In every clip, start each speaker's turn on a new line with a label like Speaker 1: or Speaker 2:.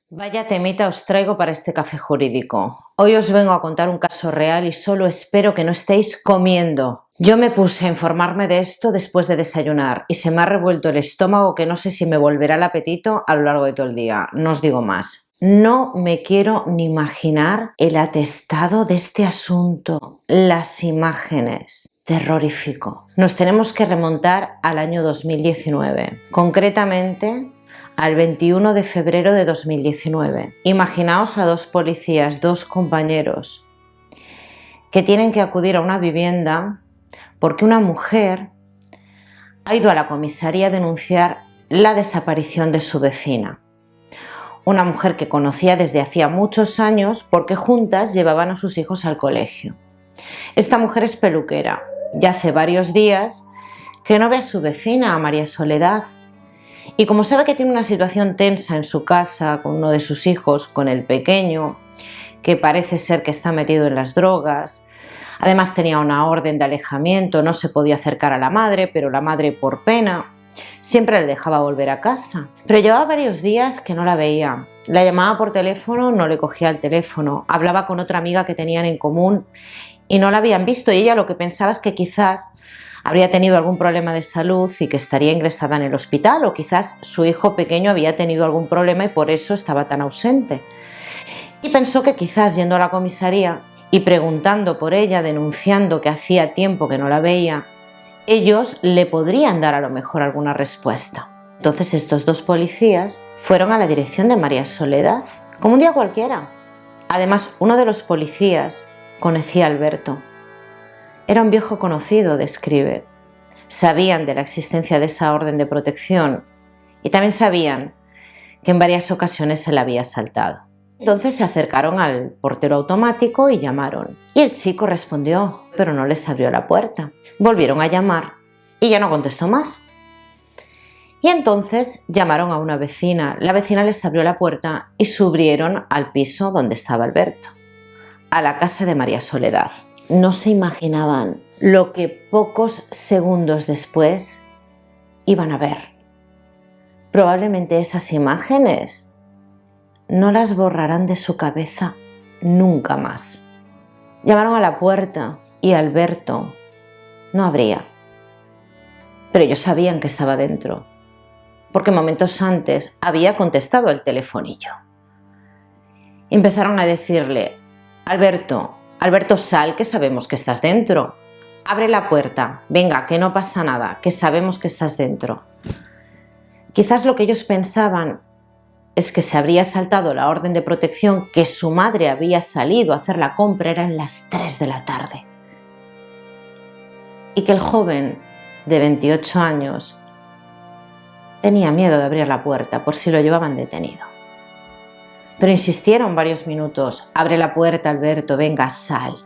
Speaker 1: Vaya temita os traigo para este café jurídico. Hoy os vengo a contar un caso real y solo espero que no estéis comiendo. Yo me puse a informarme de esto después de desayunar y se me ha revuelto el estómago que no sé si me volverá el apetito a lo largo de todo el día. No os digo más. No me quiero ni imaginar el atestado de este asunto, las imágenes. Terrorífico. Nos tenemos que remontar al año 2019, concretamente al 21 de febrero de 2019. Imaginaos a dos policías, dos compañeros, que tienen que acudir a una vivienda porque una mujer ha ido a la comisaría a denunciar la desaparición de su vecina. Una mujer que conocía desde hacía muchos años porque juntas llevaban a sus hijos al colegio. Esta mujer es peluquera y hace varios días que no ve a su vecina, a María Soledad. Y como sabe que tiene una situación tensa en su casa con uno de sus hijos, con el pequeño, que parece ser que está metido en las drogas, además tenía una orden de alejamiento, no se podía acercar a la madre, pero la madre por pena siempre le dejaba volver a casa. Pero llevaba varios días que no la veía. La llamaba por teléfono, no le cogía el teléfono, hablaba con otra amiga que tenían en común y no la habían visto, y ella lo que pensaba es que quizás habría tenido algún problema de salud y que estaría ingresada en el hospital, o quizás su hijo pequeño había tenido algún problema y por eso estaba tan ausente. Y pensó que quizás yendo a la comisaría y preguntando por ella, denunciando que hacía tiempo que no la veía, ellos le podrían dar a lo mejor alguna respuesta. Entonces estos dos policías fueron a la dirección de María Soledad, como un día cualquiera. Además, uno de los policías conocía a Alberto. Era un viejo conocido, describe. Sabían de la existencia de esa orden de protección y también sabían que en varias ocasiones se la había saltado. Entonces se acercaron al portero automático y llamaron. Y el chico respondió, pero no les abrió la puerta. Volvieron a llamar y ya no contestó más. Y entonces llamaron a una vecina. La vecina les abrió la puerta y subieron al piso donde estaba Alberto, a la casa de María Soledad. No se imaginaban lo que pocos segundos después iban a ver. Probablemente esas imágenes no las borrarán de su cabeza nunca más. Llamaron a la puerta y Alberto no abría. Pero ellos sabían que estaba dentro, porque momentos antes había contestado el telefonillo. Empezaron a decirle: Alberto, sal, que sabemos que estás dentro. Abre la puerta, venga, que no pasa nada, que sabemos que estás dentro. Quizás lo que ellos pensaban es que se habría saltado la orden de protección, que su madre había salido a hacer la compra, eran las 3 de la tarde. Y que el joven de 28 años tenía miedo de abrir la puerta por si lo llevaban detenido. Pero insistieron varios minutos: abre la puerta, Alberto, venga, sal.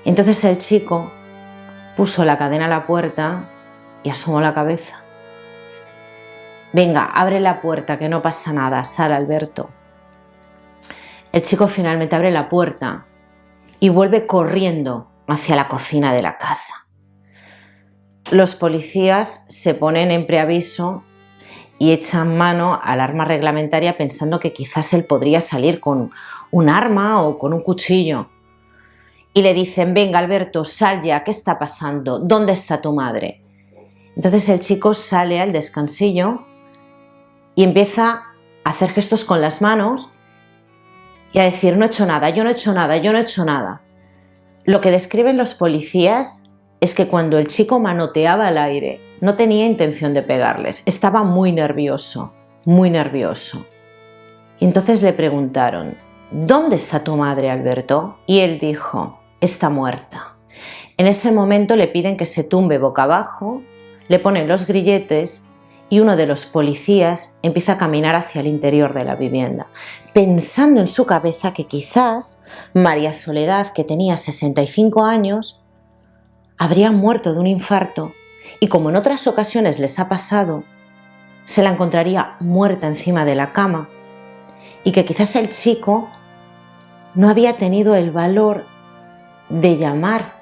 Speaker 1: Entonces el chico puso la cadena a la puerta y asomó la cabeza. Venga, abre la puerta, que no pasa nada, sal, Alberto. El chico finalmente abre la puerta y vuelve corriendo hacia la cocina de la casa. Los policías se ponen en preaviso y echan mano al arma reglamentaria pensando que quizás él podría salir con un arma o con un cuchillo. Y le dicen: venga, Alberto, sal ya, ¿qué está pasando? ¿Dónde está tu madre? Entonces el chico sale al descansillo y empieza a hacer gestos con las manos y a decir: no he hecho nada, yo no he hecho nada, yo no he hecho nada. Lo que describen los policías es que cuando el chico manoteaba el aire no tenía intención de pegarles, estaba muy nervioso, muy nervioso. Y entonces le preguntaron: ¿dónde está tu madre, Alberto? Y él dijo: está muerta. En ese momento le piden que se tumbe boca abajo, le ponen los grilletes y uno de los policías empieza a caminar hacia el interior de la vivienda, pensando en su cabeza que quizás María Soledad, que tenía 65 años, habría muerto de un infarto y, como en otras ocasiones les ha pasado, se la encontraría muerta encima de la cama, y que quizás el chico no había tenido el valor de llamar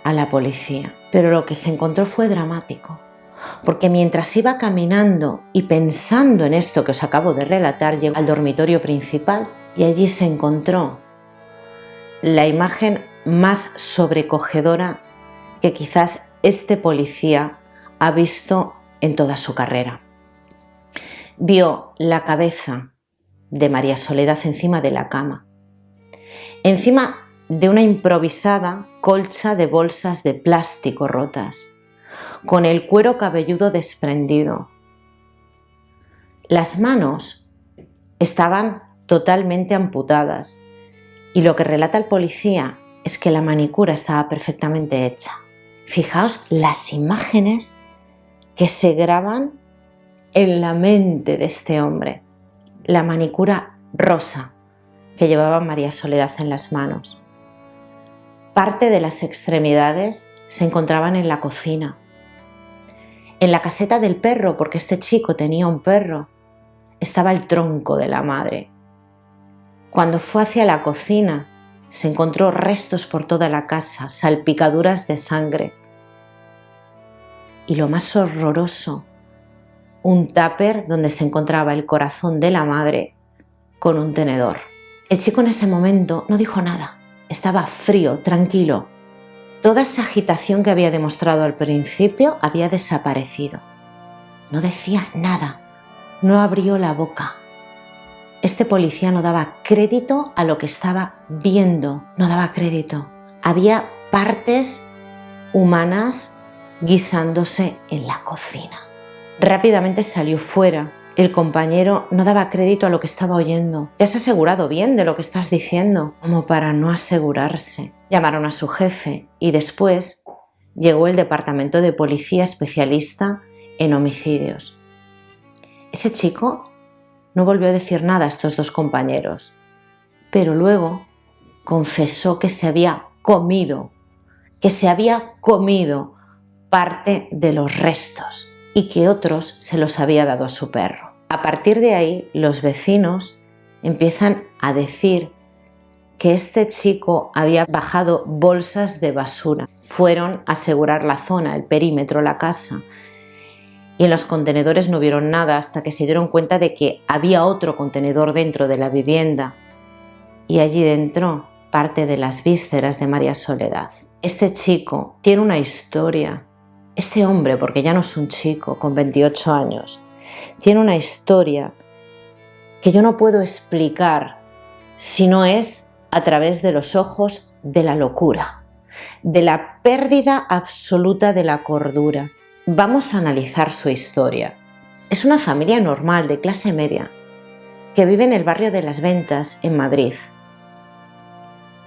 Speaker 1: a la policía. Pero lo que se encontró fue dramático, porque mientras iba caminando y pensando en esto que os acabo de relatar, llegó al dormitorio principal y allí se encontró la imagen más sobrecogedora que quizás este policía ha visto en toda su carrera. Vio la cabeza de María Soledad encima de la cama, encima de una improvisada colcha de bolsas de plástico rotas, con el cuero cabelludo desprendido. Las manos estaban totalmente amputadas y lo que relata el policía es que la manicura estaba perfectamente hecha. Fijaos las imágenes que se graban en la mente de este hombre. La manicura rosa que llevaba María Soledad en las manos. Parte de las extremidades se encontraban en la cocina. En la caseta del perro, porque este chico tenía un perro, estaba el tronco de la madre. Cuando fue hacia la cocina, se encontró restos por toda la casa, salpicaduras de sangre. Y lo más horroroso, un tupper donde se encontraba el corazón de la madre con un tenedor. El chico en ese momento no dijo nada, estaba frío, tranquilo. Toda esa agitación que había demostrado al principio había desaparecido. No decía nada, no abrió la boca. Este policía no daba crédito a lo que estaba viendo, no daba crédito. Había partes humanas guisándose en la cocina. Rápidamente salió fuera. El compañero no daba crédito a lo que estaba oyendo. ¿Te has asegurado bien de lo que estás diciendo? Como para no asegurarse. Llamaron a su jefe y después llegó el departamento de policía especialista en homicidios. Ese chico no volvió a decir nada a estos dos compañeros, pero luego confesó que se había comido parte de los restos y que otros se los había dado a su perro. A partir de ahí, los vecinos empiezan a decir que este chico había bajado bolsas de basura. Fueron a asegurar la zona, el perímetro, la casa, y en los contenedores no vieron nada hasta que se dieron cuenta de que había otro contenedor dentro de la vivienda y allí dentro parte de las vísceras de María Soledad. Este chico tiene una historia. Este hombre, porque ya no es un chico, con 28 años, tiene una historia que yo no puedo explicar si no es a través de los ojos de la locura, de la pérdida absoluta de la cordura. Vamos a analizar su historia. Es una familia normal, de clase media, que vive en el barrio de Las Ventas, en Madrid.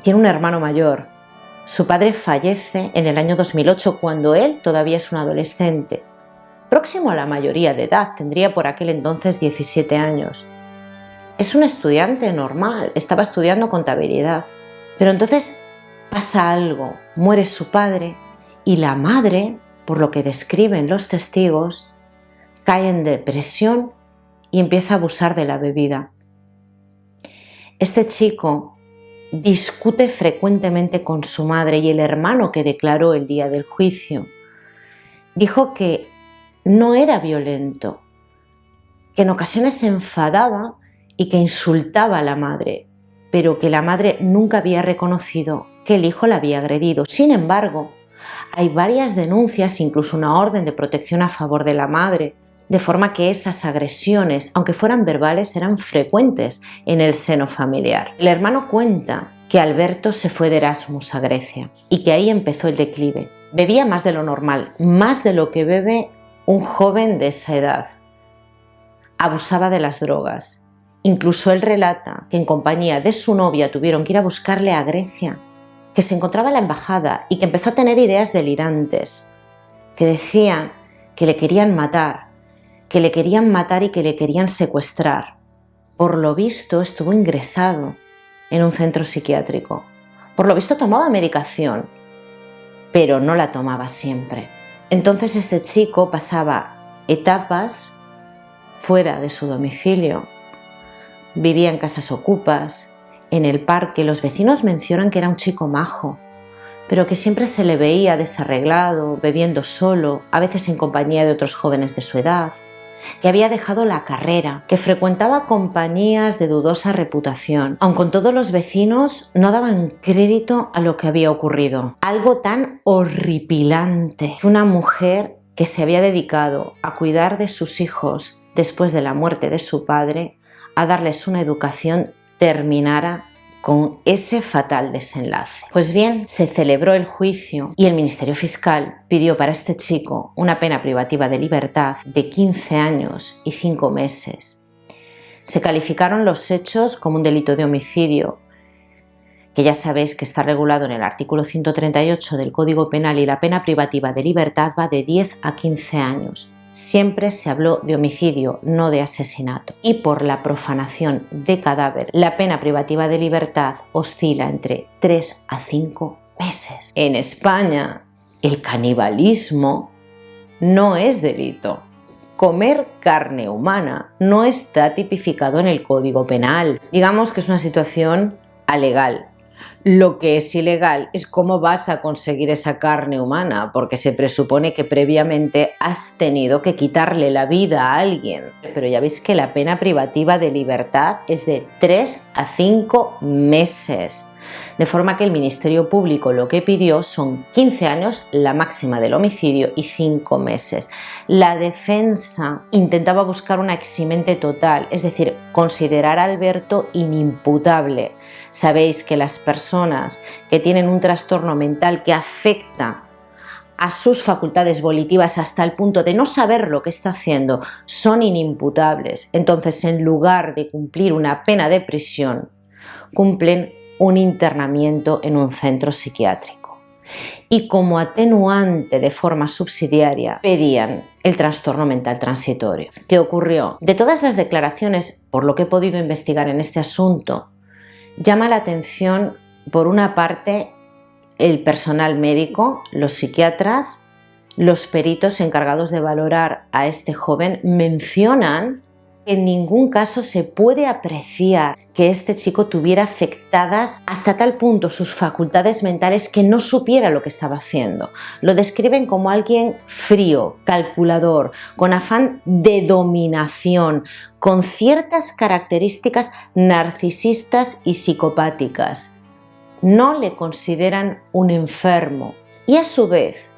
Speaker 1: Tiene un hermano mayor. Su padre fallece en el año 2008 cuando él todavía es un adolescente. Próximo a la mayoría de edad, tendría por aquel entonces 17 años. Es un estudiante normal, estaba estudiando contabilidad. Pero entonces pasa algo, muere su padre y la madre, por lo que describen los testigos, cae en depresión y empieza a abusar de la bebida. Este chico discute frecuentemente con su madre y el hermano que declaró el día del juicio dijo que no era violento, que en ocasiones se enfadaba y que insultaba a la madre, pero que la madre nunca había reconocido que el hijo la había agredido. Sin embargo, hay varias denuncias, incluso una orden de protección a favor de la madre, de forma que esas agresiones, aunque fueran verbales, eran frecuentes en el seno familiar. El hermano cuenta que Alberto se fue de Erasmus a Grecia y que ahí empezó el declive. Bebía más de lo normal, más de lo que bebe un joven de esa edad. Abusaba de las drogas. Incluso él relata que en compañía de su novia tuvieron que ir a buscarle a Grecia, que se encontraba en la embajada y que empezó a tener ideas delirantes, que decían que le querían matar y que le querían secuestrar. Por lo visto estuvo ingresado en un centro psiquiátrico. Por lo visto tomaba medicación, pero no la tomaba siempre. Entonces este chico pasaba etapas fuera de su domicilio, vivía en casas ocupas, en el parque. Los vecinos mencionan que era un chico majo, pero que siempre se le veía desarreglado, bebiendo solo, a veces en compañía de otros jóvenes de su edad, que había dejado la carrera, que frecuentaba compañías de dudosa reputación, aun con todos los vecinos no daban crédito a lo que había ocurrido. Algo tan horripilante que una mujer que se había dedicado a cuidar de sus hijos después de la muerte de su padre, a darles una educación, terminara con ese fatal desenlace. Pues bien, se celebró el juicio y el Ministerio Fiscal pidió para este chico una pena privativa de libertad de 15 años y 5 meses. Se calificaron los hechos como un delito de homicidio, que ya sabéis que está regulado en el artículo 138 del Código Penal, y la pena privativa de libertad va de 10 a 15 años. Siempre se habló de homicidio, no de asesinato. Y por la profanación de cadáver, la pena privativa de libertad oscila entre 3 a 5 meses. En España, el canibalismo no es delito. Comer carne humana no está tipificado en el Código Penal. Digamos que es una situación alegal. Lo que es ilegal es cómo vas a conseguir esa carne humana, porque se presupone que previamente has tenido que quitarle la vida a alguien. Pero ya veis que la pena privativa de libertad es de 3 a 5 meses. De forma que el Ministerio Público lo que pidió son 15 años, la máxima del homicidio, y 5 meses. La defensa intentaba buscar una eximente total, es decir, considerar a Alberto inimputable. Sabéis que las personas que tienen un trastorno mental que afecta a sus facultades volitivas hasta el punto de no saber lo que está haciendo son inimputables. Entonces, en lugar de cumplir una pena de prisión, cumplen un internamiento en un centro psiquiátrico. Y como atenuante de forma subsidiaria pedían el trastorno mental transitorio. ¿Qué ocurrió? De todas las declaraciones, por lo que he podido investigar en este asunto, llama la atención, por una parte, el personal médico, los psiquiatras, los peritos encargados de valorar a este joven mencionan que en ningún caso se puede apreciar que este chico tuviera afectadas hasta tal punto sus facultades mentales que no supiera lo que estaba haciendo. Lo describen como alguien frío, calculador, con afán de dominación, con ciertas características narcisistas y psicopáticas. No le consideran un enfermo. Y a su vez,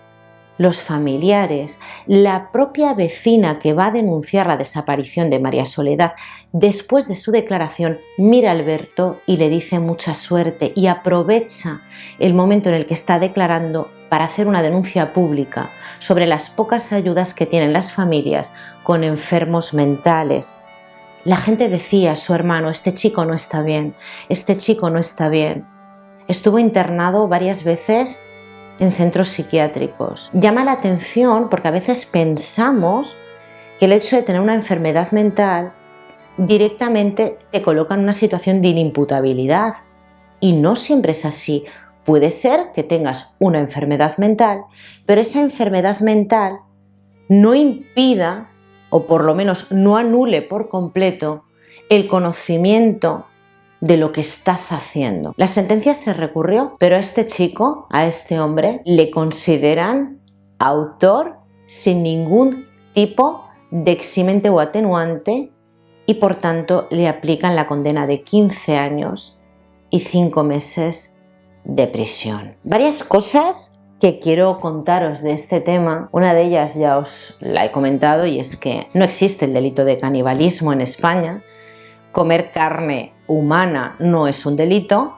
Speaker 1: los familiares, la propia vecina que va a denunciar la desaparición de María Soledad, después de su declaración, mira a Alberto y le dice mucha suerte, y aprovecha el momento en el que está declarando para hacer una denuncia pública sobre las pocas ayudas que tienen las familias con enfermos mentales. La gente decía, su hermano, este chico no está bien, este chico no está bien. Estuvo internado varias veces en centros psiquiátricos. Llama la atención porque a veces pensamos que el hecho de tener una enfermedad mental directamente te coloca en una situación de inimputabilidad, y no siempre es así. Puede ser que tengas una enfermedad mental, pero esa enfermedad mental no impida, o por lo menos no anule por completo, el conocimiento de lo que estás haciendo. La sentencia se recurrió, pero a este chico, a este hombre, le consideran autor sin ningún tipo de eximente o atenuante, y por tanto le aplican la condena de 15 años y 5 meses de prisión. Varias cosas que quiero contaros de este tema. Una de ellas ya os la he comentado, y es que no existe el delito de canibalismo en España. Comer carne humana no es un delito,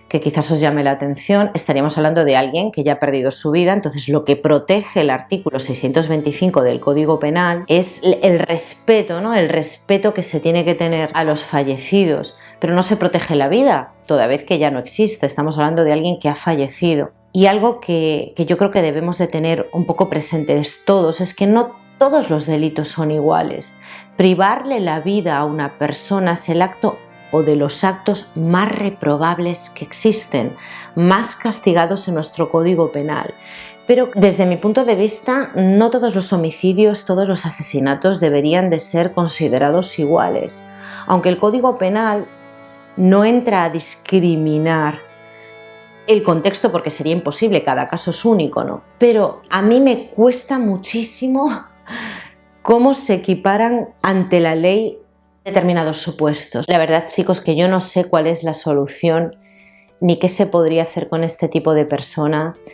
Speaker 1: que quizás os llame la atención. Estaríamos hablando de alguien que ya ha perdido su vida. Entonces, lo que protege el artículo 625 del Código Penal es el respeto, ¿no? El respeto que se tiene que tener a los fallecidos, pero no se protege la vida, toda vez que ya no existe. Estamos hablando de alguien que ha fallecido. Y algo que yo creo que debemos de tener un poco presentes todos es que no todos los delitos son iguales. Privarle la vida a una persona es el acto o de los actos más reprobables que existen, más castigados en nuestro Código Penal. Pero desde mi punto de vista, no todos los homicidios, todos los asesinatos deberían de ser considerados iguales. Aunque el Código Penal no entra a discriminar el contexto, porque sería imposible, cada caso es único, ¿no? Pero a mí me cuesta muchísimo cómo se equiparan ante la ley determinados supuestos. La verdad, chicos, que yo no sé cuál es la solución ni qué se podría hacer con este tipo de personas.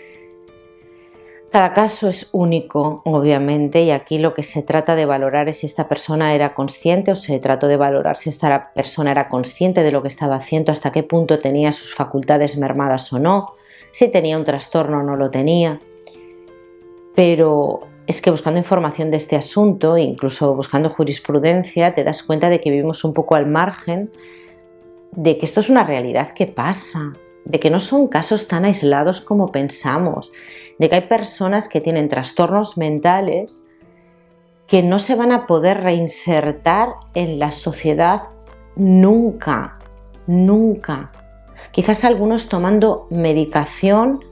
Speaker 1: Cada caso es único, obviamente, y aquí lo que se trata de valorar es si esta persona era consciente, o se trató de valorar si esta persona era consciente de lo que estaba haciendo, hasta qué punto tenía sus facultades mermadas o no, si tenía un trastorno o no lo tenía. Pero es que buscando información de este asunto, incluso buscando jurisprudencia, te das cuenta de que vivimos un poco al margen, de que esto es una realidad que pasa, de que no son casos tan aislados como pensamos, de que hay personas que tienen trastornos mentales que no se van a poder reinsertar en la sociedad nunca, nunca. Quizás algunos tomando medicación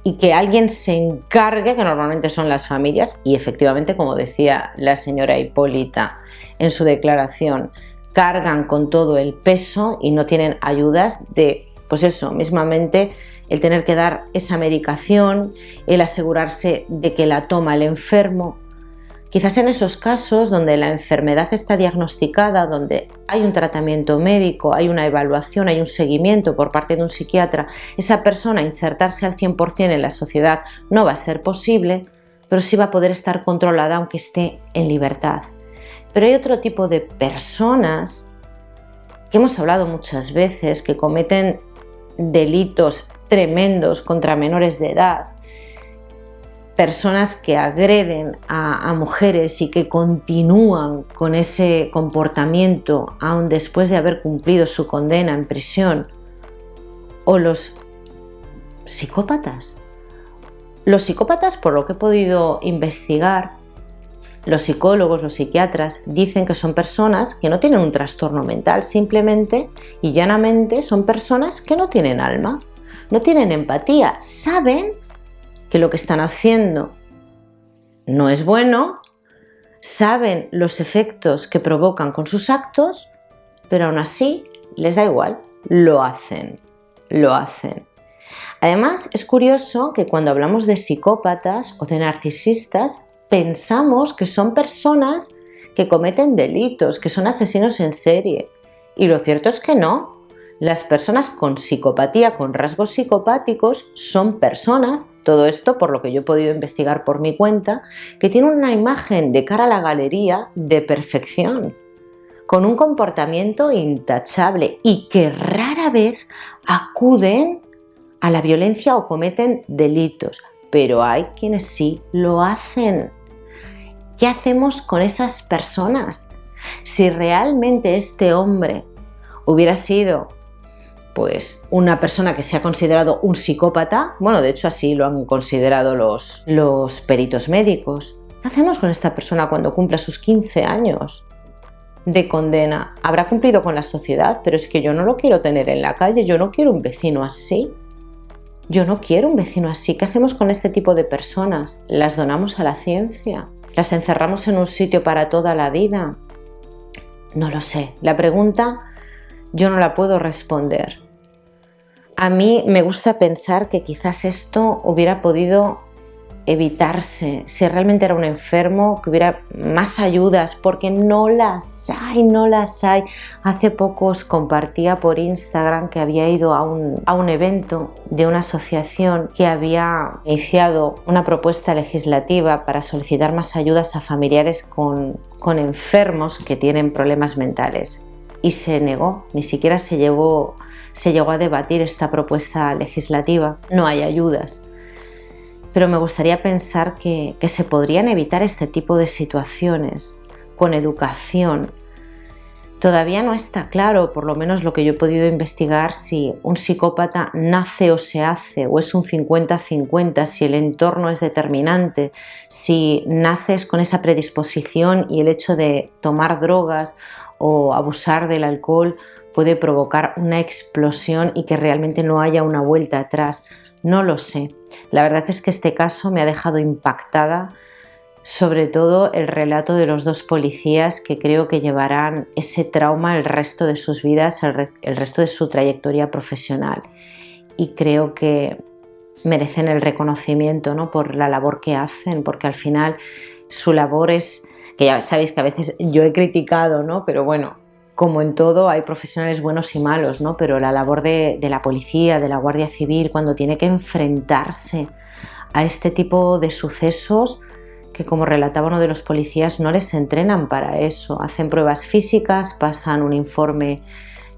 Speaker 1: y que alguien se encargue, que normalmente son las familias, y efectivamente, como decía la señora Hipólita en su declaración, cargan con todo el peso y no tienen ayudas de, pues eso, mismamente el tener que dar esa medicación, el asegurarse de que la toma el enfermo. Quizás en esos casos donde la enfermedad está diagnosticada, donde hay un tratamiento médico, hay una evaluación, hay un seguimiento por parte de un psiquiatra, esa persona insertarse al 100% en la sociedad no va a ser posible, pero sí va a poder estar controlada aunque esté en libertad. Pero hay otro tipo de personas que hemos hablado muchas veces, que cometen delitos tremendos contra menores de edad, personas que agreden a mujeres y que continúan con ese comportamiento aún después de haber cumplido su condena en prisión, o los psicópatas. Los psicópatas, por lo que he podido investigar, los psicólogos, los psiquiatras dicen que son personas que no tienen un trastorno mental, simplemente y llanamente son personas que no tienen alma, no tienen empatía, saben que lo que están haciendo no es bueno, saben los efectos que provocan con sus actos, pero aún así les da igual, lo hacen. Además, es curioso que cuando hablamos de psicópatas o de narcisistas, pensamos que son personas que cometen delitos, que son asesinos en serie. Y lo cierto es que no. Las personas con psicopatía, con rasgos psicopáticos, son personas, todo esto por lo que yo he podido investigar por mi cuenta, que tienen una imagen de cara a la galería de perfección, con un comportamiento intachable y que rara vez acuden a la violencia o cometen delitos. Pero hay quienes sí lo hacen. ¿Qué hacemos con esas personas? Si realmente este hombre hubiera sido una persona que se ha considerado un psicópata, bueno, de hecho así lo han considerado los peritos médicos. ¿Qué hacemos con esta persona cuando cumpla sus 15 años de condena? Habrá cumplido con la sociedad, pero es que yo no lo quiero tener en la calle, yo no quiero un vecino así. Yo no quiero un vecino así. ¿Qué hacemos con este tipo de personas? ¿Las donamos a la ciencia? ¿Las encerramos en un sitio para toda la vida? No lo sé. La pregunta yo no la puedo responder. A mí me gusta pensar que quizás esto hubiera podido evitarse si realmente era un enfermo, que hubiera más ayudas, porque no las hay. Hace poco os compartía por Instagram que había ido a un evento de una asociación que había iniciado una propuesta legislativa para solicitar más ayudas a familiares con enfermos que tienen problemas mentales. Y se negó, ni siquiera se llegó a debatir esta propuesta legislativa. No hay ayudas. Pero me gustaría pensar que se podrían evitar este tipo de situaciones con educación. Todavía no está claro, por lo menos lo que yo he podido investigar, si un psicópata nace o se hace, o es un 50-50, si el entorno es determinante, si naces con esa predisposición y el hecho de tomar drogas o abusar del alcohol puede provocar una explosión y que realmente no haya una vuelta atrás. No lo sé. La verdad es que este caso me ha dejado impactada, sobre todo el relato de los dos policías, que creo que llevarán ese trauma el resto de sus vidas, el resto de su trayectoria profesional. y creo que merecen el reconocimiento, ¿no? Por la labor que hacen, porque al final su labor es, que ya sabéis que a veces yo he criticado, ¿no? Pero bueno, como en todo hay profesionales buenos y malos, ¿no? Pero la labor de la policía, de la Guardia Civil, cuando tiene que enfrentarse a este tipo de sucesos, que como relataba uno de los policías, no les entrenan para eso, hacen pruebas físicas, pasan un informe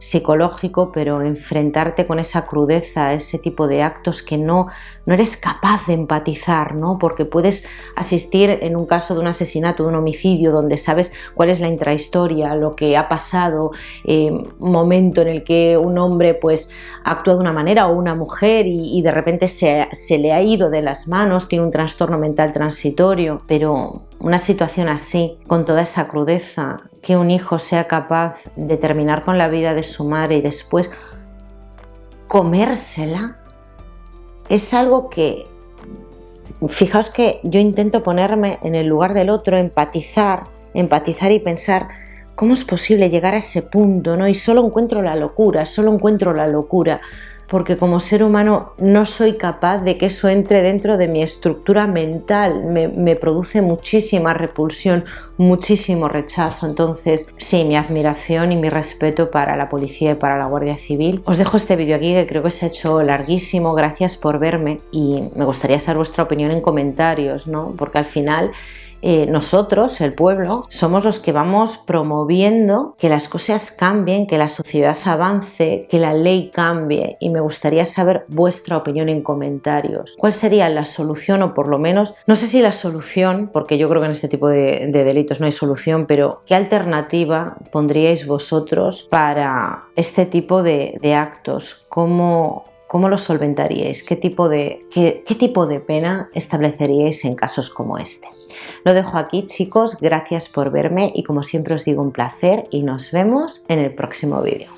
Speaker 1: psicológico, pero enfrentarte con esa crudeza, a ese tipo de actos que no eres capaz de empatizar, ¿no? Porque puedes asistir en un caso de un asesinato, de un homicidio, donde sabes cuál es la intrahistoria, lo que ha pasado, un momento en el que un hombre pues actúa de una manera o una mujer y de repente se le ha ido de las manos, tiene un trastorno mental transitorio, pero una situación así, con toda esa crudeza, que un hijo sea capaz de terminar con la vida de su madre y después comérsela, es algo que, fijaos que yo intento ponerme en el lugar del otro, empatizar y pensar cómo es posible llegar a ese punto, ¿no? Y solo encuentro la locura, porque como ser humano no soy capaz de que eso entre dentro de mi estructura mental, me produce muchísima repulsión, muchísimo rechazo. Entonces, sí, mi admiración y mi respeto para la policía y para la Guardia Civil. Os dejo este vídeo aquí, que creo que se ha hecho larguísimo, gracias por verme y me gustaría saber vuestra opinión en comentarios, ¿no? Porque al final nosotros, el pueblo, somos los que vamos promoviendo que las cosas cambien, que la sociedad avance, que la ley cambie, y me gustaría saber vuestra opinión en comentarios. ¿Cuál sería la solución, o por lo menos, no sé si la solución, porque yo creo que en este tipo de delitos no hay solución, pero qué alternativa pondríais vosotros para este tipo de actos? ¿Cómo lo solventaríais? ¿Qué tipo de pena estableceríais en casos como este? Lo dejo aquí, chicos, gracias por verme y como siempre os digo, un placer y nos vemos en el próximo vídeo.